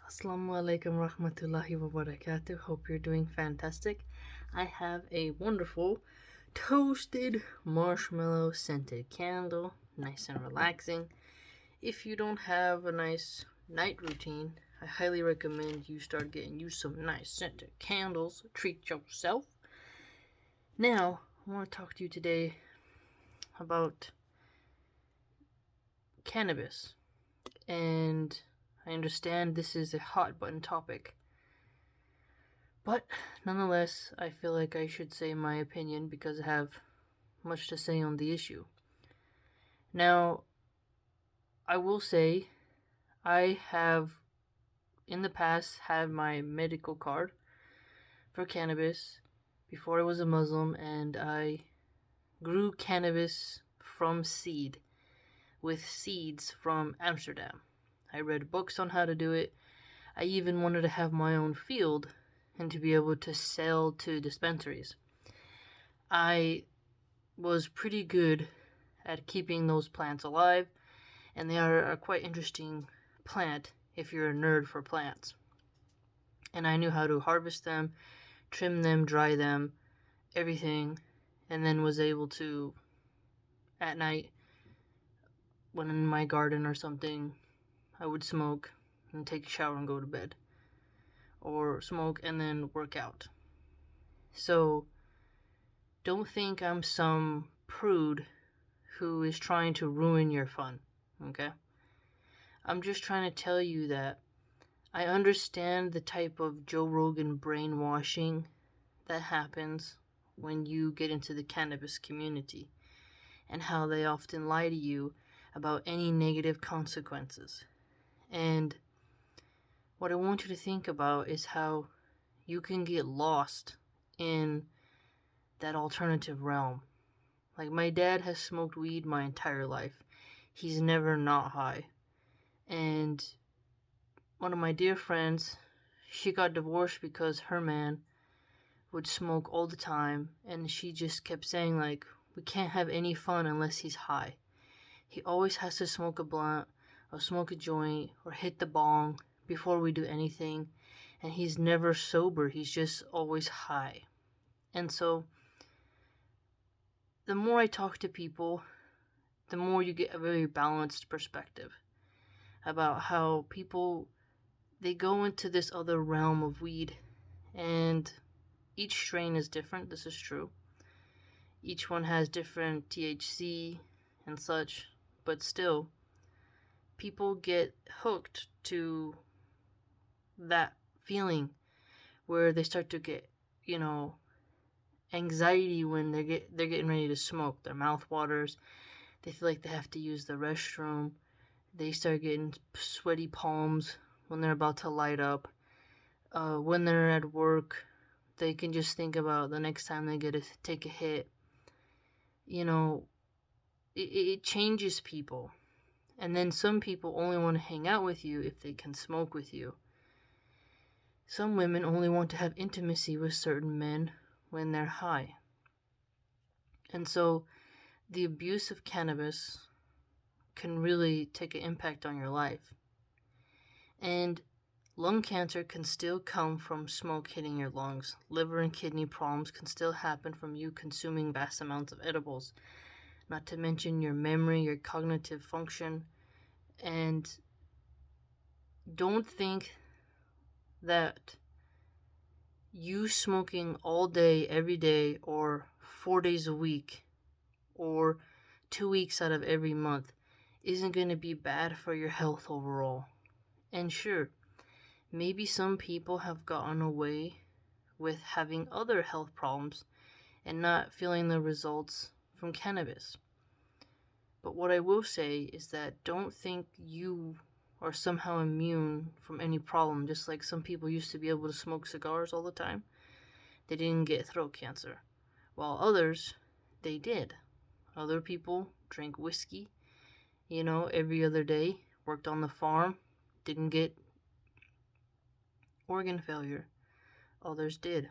Assalamu alaikum rahmatullahi wa barakatuh. Hope you're doing fantastic. I have a wonderful toasted marshmallow scented candle, nice and relaxing. If you don't have a nice night routine, I highly recommend you start getting you some nice scented candles. Treat yourself. Now, I want to talk to you today about cannabis. And I understand this is a hot button topic. But nonetheless, I feel like I should say my opinion because I have much to say on the issue. Now, I will say I have in the past had my medical card for cannabis before I was a Muslim, and I grew cannabis from seed with seeds from Amsterdam. I read books on how to do it. I even wanted to have my own field and to be able to sell to dispensaries. I was pretty good at keeping those plants alive, and they are a quite interesting plant if you're a nerd for plants. And I knew how to harvest them, trim them, dry them, everything, and then was able to, at night, when in my garden or something, I would smoke and take a shower and go to bed. Or smoke and then work out. So, don't think I'm some prude who is trying to ruin your fun, okay? I'm just trying to tell you that I understand the type of Joe Rogan brainwashing that happens when you get into the cannabis community and how they often lie to you about any negative consequences. And what I want you to think about is how you can get lost in that alternative realm. Like, my dad has smoked weed my entire life. He's never not high. And one of my dear friends, she got divorced because her man would smoke all the time, and she just kept saying, like, we can't have any fun unless he's high. He always has to smoke a blunt or smoke a joint or hit the bong before we do anything, and he's never sober. He's just always high. And so the more I talk to people, the more you get a very balanced perspective about how people, they go into this other realm of weed, and each strain is different. This is true. Each one has different THC and such, but still, people get hooked to that feeling where they start to get, anxiety when they're getting ready to smoke. Their mouth waters. They feel like they have to use the restroom. They start getting sweaty palms when they're about to light up. When they're at work, they can just think about the next time they take a hit. It changes people. And then some people only want to hang out with you if they can smoke with you. Some women only want to have intimacy with certain men when they're high. And so the abuse of cannabis can really take an impact on your life. And lung cancer can still come from smoke hitting your lungs. Liver and kidney problems can still happen from you consuming vast amounts of edibles. Not to mention your memory, your cognitive function. And don't think that you smoking all day, every day, or 4 days a week, or 2 weeks out of every month isn't going to be bad for your health overall. And sure, maybe some people have gotten away with having other health problems and not feeling the results from cannabis. But what I will say is that don't think you are somehow immune from any problem, just like some people used to be able to smoke cigars all the time. They didn't get throat cancer, while others, they did. Other people drank whiskey, every other day, worked on the farm, didn't get organ failure. Others did,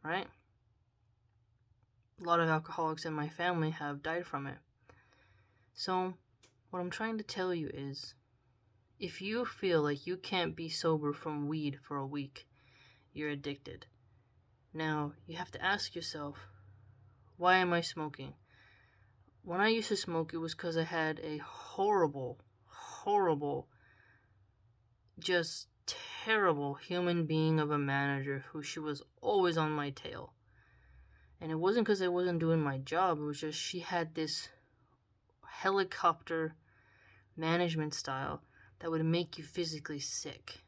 right? A lot of alcoholics in my family have died from it. So, what I'm trying to tell you is, If you feel like you can't be sober from weed for a week, you're addicted. Now, you have to ask yourself, why am I smoking? When I used to smoke, it was because I had a horrible, just terrible human being of a manager who she was always on my tail. And it wasn't because I wasn't doing my job, it was just she had this helicopter management style that would make you physically sick.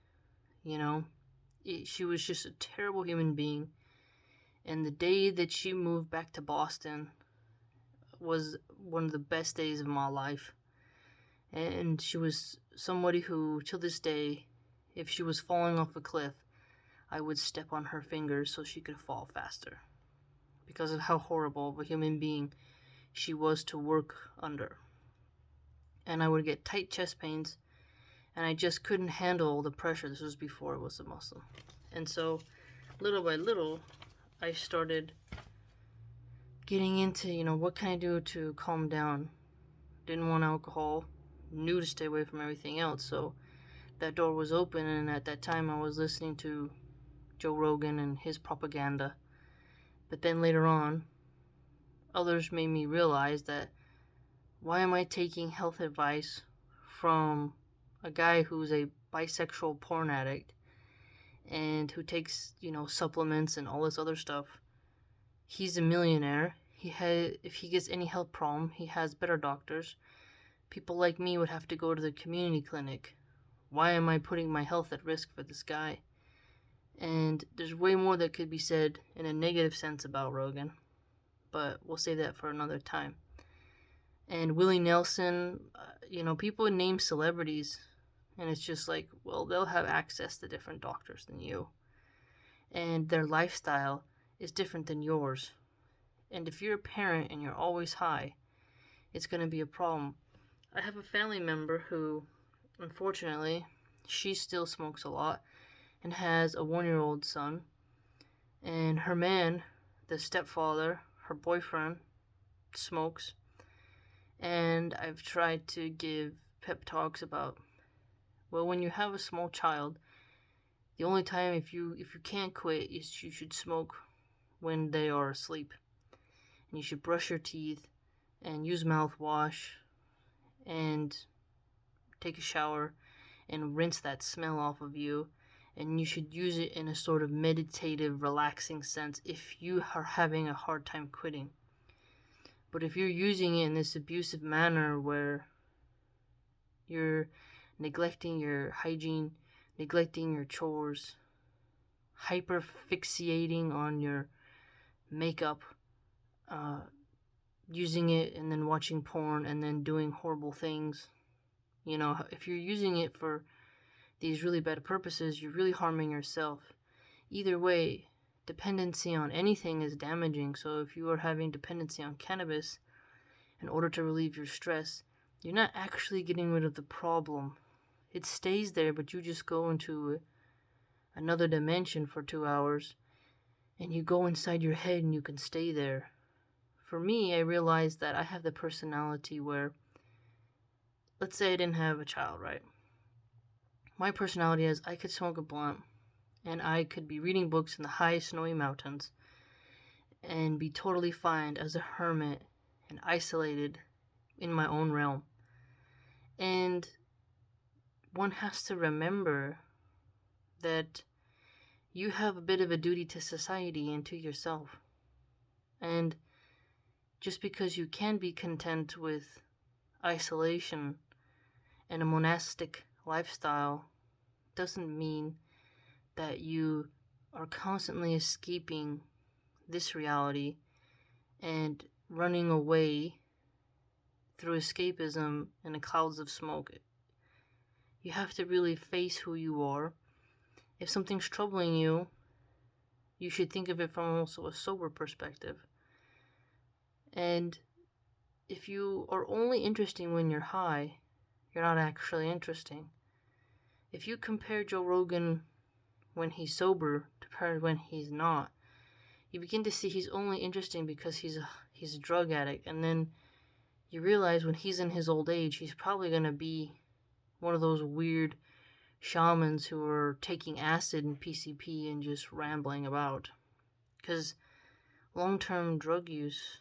She was just a terrible human being. And the day that she moved back to Boston was one of the best days of my life. And she was somebody who, till this day, if she was falling off a cliff, I would step on her fingers so she could fall faster, because of how horrible of a human being she was to work under. And I would get tight chest pains, and I just couldn't handle the pressure. This was before it was a Muslim. And so, little by little, I started getting into, what can I do to calm down? Didn't want alcohol, knew to stay away from everything else, so that door was open, and at that time I was listening to Joe Rogan and his propaganda. But then later on, others made me realize that, why am I taking health advice from a guy who's a bisexual porn addict and who takes, supplements and all this other stuff? He's a millionaire. If he gets any health problem, he has better doctors. People like me would have to go to the community clinic. Why am I putting my health at risk for this guy? And there's way more that could be said in a negative sense about Rogan, but we'll save that for another time. And Willie Nelson, people name celebrities, and it's just like, well, they'll have access to different doctors than you. And their lifestyle is different than yours. And if you're a parent and you're always high, it's going to be a problem. I have a family member who, unfortunately, she still smokes a lot and has a 1-year-old son. And her man, the stepfather, her boyfriend, smokes. And I've tried to give pep talks about, well, when you have a small child, the only time if you can't quit is you should smoke when they are asleep. And you should brush your teeth and use mouthwash and take a shower and rinse that smell off of you. And you should use it in a sort of meditative, relaxing sense if you are having a hard time quitting. But if you're using it in this abusive manner where you're neglecting your hygiene, neglecting your chores, hyper fixating on your makeup, using it and then watching porn and then doing horrible things, if you're using it for these really bad purposes, you're really harming yourself. Either way, dependency on anything is damaging. So if you are having dependency on cannabis in order to relieve your stress, you're not actually getting rid of the problem. It stays there, but you just go into another dimension for 2 hours and you go inside your head and you can stay there. For me, I realized that I have the personality where, let's say I didn't have a child, right? My personality is I could smoke a blunt and I could be reading books in the high snowy mountains and be totally fine as a hermit and isolated in my own realm. And one has to remember that you have a bit of a duty to society and to yourself. And just because you can be content with isolation and a monastic lifestyle doesn't mean that you are constantly escaping this reality and running away through escapism in the clouds of smoke. You have to really face who you are. If something's troubling you, you should think of it from also a sober perspective. And if you are only interesting when you're high, you're not actually interesting. If you compare Joe Rogan when he's sober to when he's not, you begin to see he's only interesting because he's a drug addict. And then you realize when he's in his old age, he's probably going to be one of those weird shamans who are taking acid and PCP and just rambling about. Because long-term drug use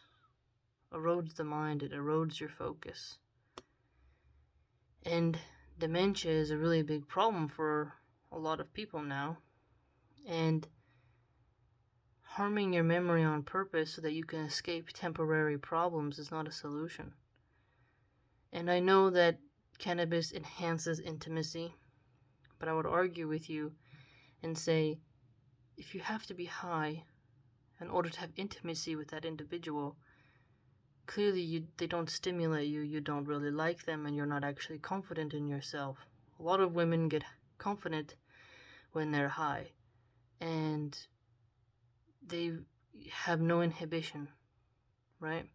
erodes the mind, it erodes your focus. And dementia is a really big problem for a lot of people now. And harming your memory on purpose so that you can escape temporary problems is not a solution. And I know that cannabis enhances intimacy, but I would argue with you and say, if you have to be high in order to have intimacy with that individual, clearly they don't stimulate you, you don't really like them, and you're not actually confident in yourself. A lot of women get confident when they're high, and they have no inhibition, right?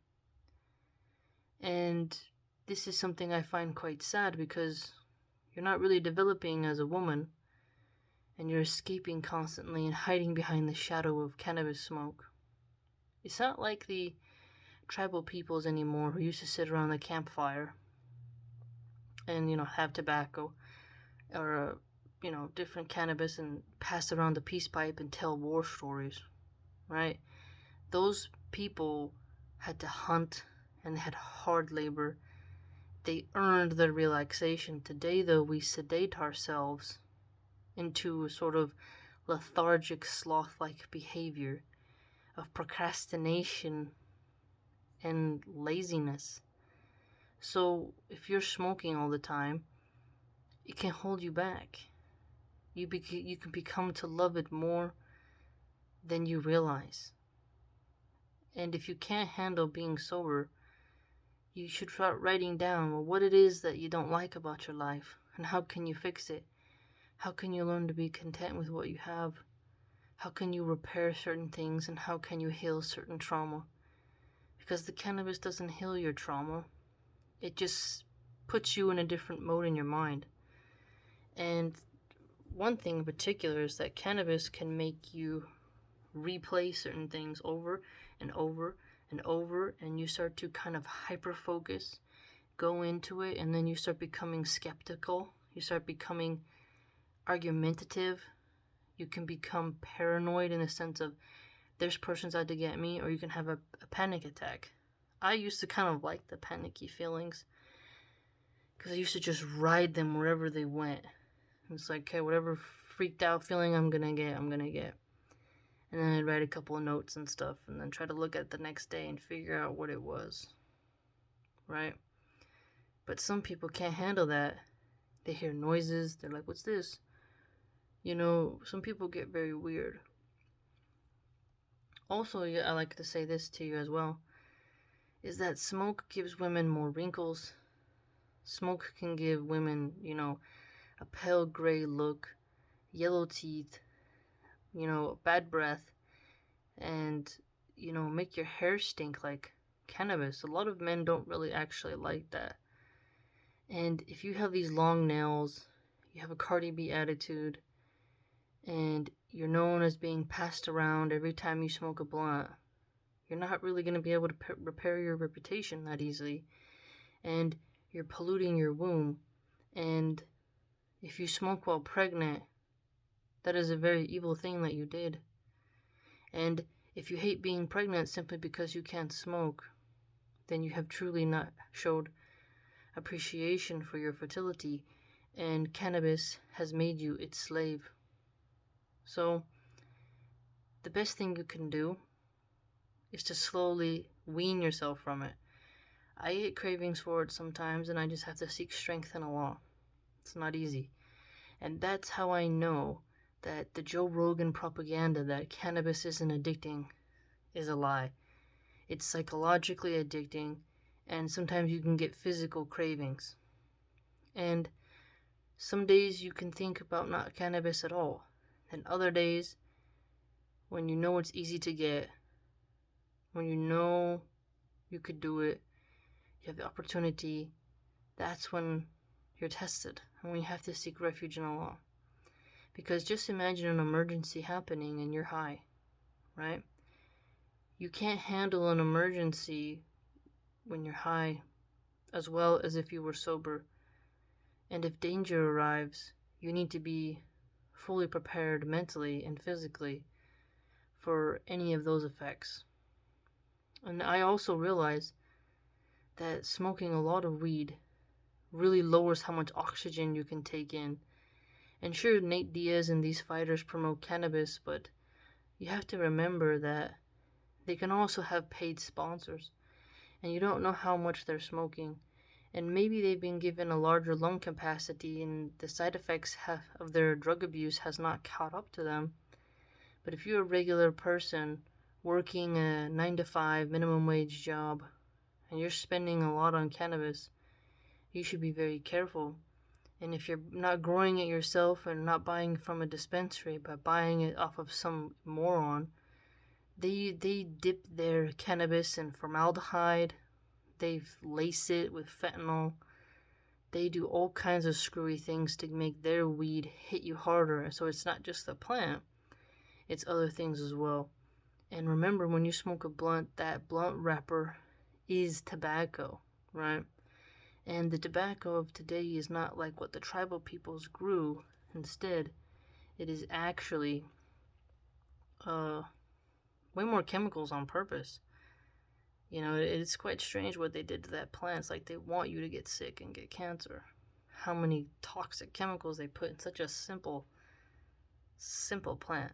And this is something I find quite sad, because you're not really developing as a woman, and you're escaping constantly and hiding behind the shadow of cannabis smoke. It's not like the tribal peoples anymore who used to sit around the campfire and, have tobacco or, different cannabis and pass around the peace pipe and tell war stories, right? Those people had to hunt and they had hard labor. They earned their relaxation. Today, though, we sedate ourselves into a sort of lethargic, sloth-like behavior of procrastination and laziness. So if you're smoking all the time, it can hold you back. You can become to love it more than you realize. And if you can't handle being sober, you should start writing down what it is that you don't like about your life, and how can you fix it? How can you learn to be content with what you have? How can you repair certain things, and how can you heal certain trauma? Because the cannabis doesn't heal your trauma. It just puts you in a different mode in your mind. And one thing in particular is that cannabis can make you replay certain things over and over and over, and you start to kind of hyper-focus, go into it, and then you start becoming skeptical. You start becoming argumentative. You can become paranoid in the sense of this person's out to get me, or you can have a panic attack. I used to kind of like the panicky feelings because I used to just ride them wherever they went. It's like, okay, whatever freaked out feeling I'm gonna get. And then I'd write a couple of notes and stuff, and then try to look at it the next day and figure out what it was, right? But some people can't handle that. They hear noises, they're like, what's this? Some people get very weird. Also, I like to say this to you as well, is that smoke gives women more wrinkles. Smoke can give women, a pale gray look, yellow teeth, bad breath, and, make your hair stink like cannabis. A lot of men don't really actually like that. And if you have these long nails, you have a Cardi B attitude, and you're known as being passed around every time you smoke a blunt, you're not really going to be able to repair your reputation that easily. And you're polluting your womb. And if you smoke while pregnant, that is a very evil thing that you did. And if you hate being pregnant simply because you can't smoke, then you have truly not showed appreciation for your fertility, and cannabis has made you its slave. So, the best thing you can do is to slowly wean yourself from it. I get cravings for it sometimes, and I just have to seek strength in Allah. It's not easy. And that's how I know that the Joe Rogan propaganda that cannabis isn't addicting is a lie. It's psychologically addicting, and sometimes you can get physical cravings. And some days you can think about not cannabis at all. And other days, when you know it's easy to get, when you know you could do it, you have the opportunity, that's when you're tested, and when you have to seek refuge in Allah. Because just imagine an emergency happening and you're high, right? You can't handle an emergency when you're high as well as if you were sober. And if danger arrives, you need to be fully prepared mentally and physically for any of those effects. And I also realize that smoking a lot of weed really lowers how much oxygen you can take in. And sure, Nate Diaz and these fighters promote cannabis, but you have to remember that they can also have paid sponsors, and you don't know how much they're smoking. And maybe they've been given a larger lung capacity and the side effects of their drug abuse has not caught up to them. But if you're a regular person working a 9 to 5 minimum wage job and you're spending a lot on cannabis, you should be very careful. And if you're not growing it yourself and not buying from a dispensary but buying it off of some moron, they dip their cannabis in formaldehyde, they lace it with fentanyl, they do all kinds of screwy things to make their weed hit you harder. So it's not just the plant, it's other things as well. And remember, when you smoke a blunt, that blunt wrapper is tobacco, right? And the tobacco of today is not like what the tribal peoples grew. Instead, it is actually way more chemicals on purpose. You know, it's quite strange what they did to that plant. It's like they want you to get sick and get cancer. How many toxic chemicals they put in such a simple plant.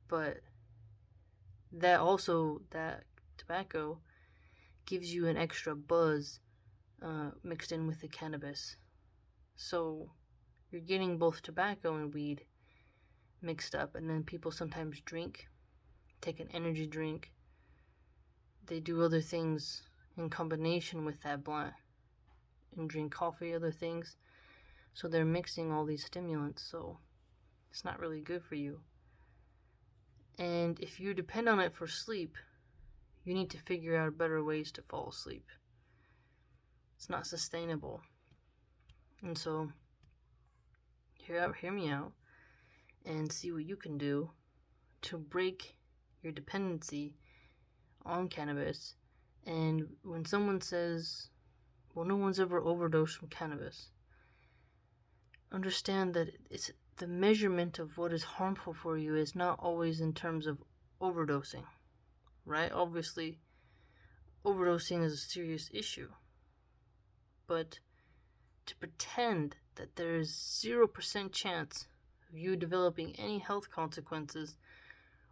But that tobacco gives you an extra buzz mixed in with the cannabis. So you're getting both tobacco and weed mixed up. And then people sometimes take an energy drink. They do other things in combination with that blunt and drink coffee, other things. So they're mixing all these stimulants, so it's not really good for you. And if you depend on it for sleep, you need to figure out better ways to fall asleep. It's not sustainable. And so, hear me out and see what you can do to break your dependency on cannabis. And when someone says, well, no one's ever overdosed from cannabis, understand that it's the measurement of what is harmful for you is not always in terms of overdosing, right? Obviously, overdosing is a serious issue. But to pretend that there is 0% chance of you developing any health consequences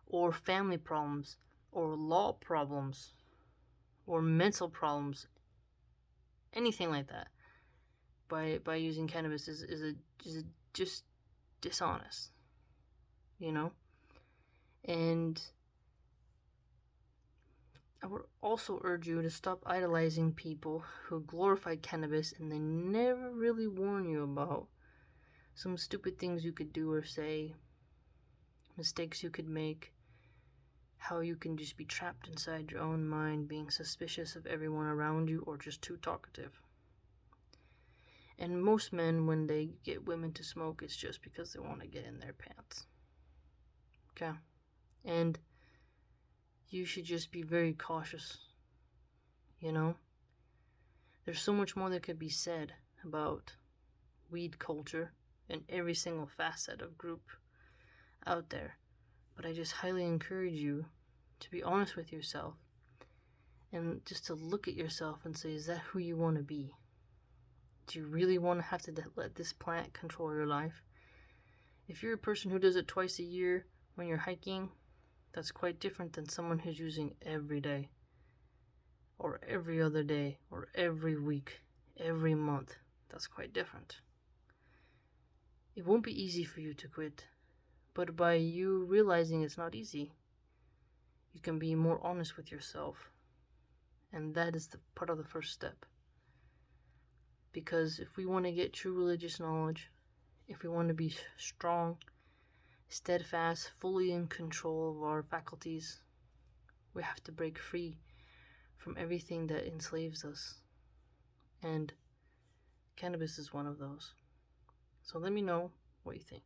or family problems or law problems or mental problems, anything like that, by using cannabis is just dishonest, you know? And I would also urge you to stop idolizing people who glorify cannabis and they never really warn you about some stupid things you could do or say, mistakes you could make, how you can just be trapped inside your own mind, being suspicious of everyone around you or just too talkative. And most men, when they get women to smoke, it's just because they want to get in their pants. Okay? And you should just be very cautious, you know? There's so much more that could be said about weed culture and every single facet of group out there. But I just highly encourage you to be honest with yourself and just to look at yourself and say, is that who you want to be? Do you really want to have to let this plant control your life? If you're a person who does it twice a year when you're hiking, that's quite different than someone who's using every day, or every other day, or every week, every month. That's quite different. It won't be easy for you to quit, but by you realizing it's not easy, you can be more honest with yourself. And that is the part of the first step. Because if we want to get true religious knowledge, if we want to be strong, steadfast, fully in control of our faculties, we have to break free from everything that enslaves us. And cannabis is one of those. So let me know what you think.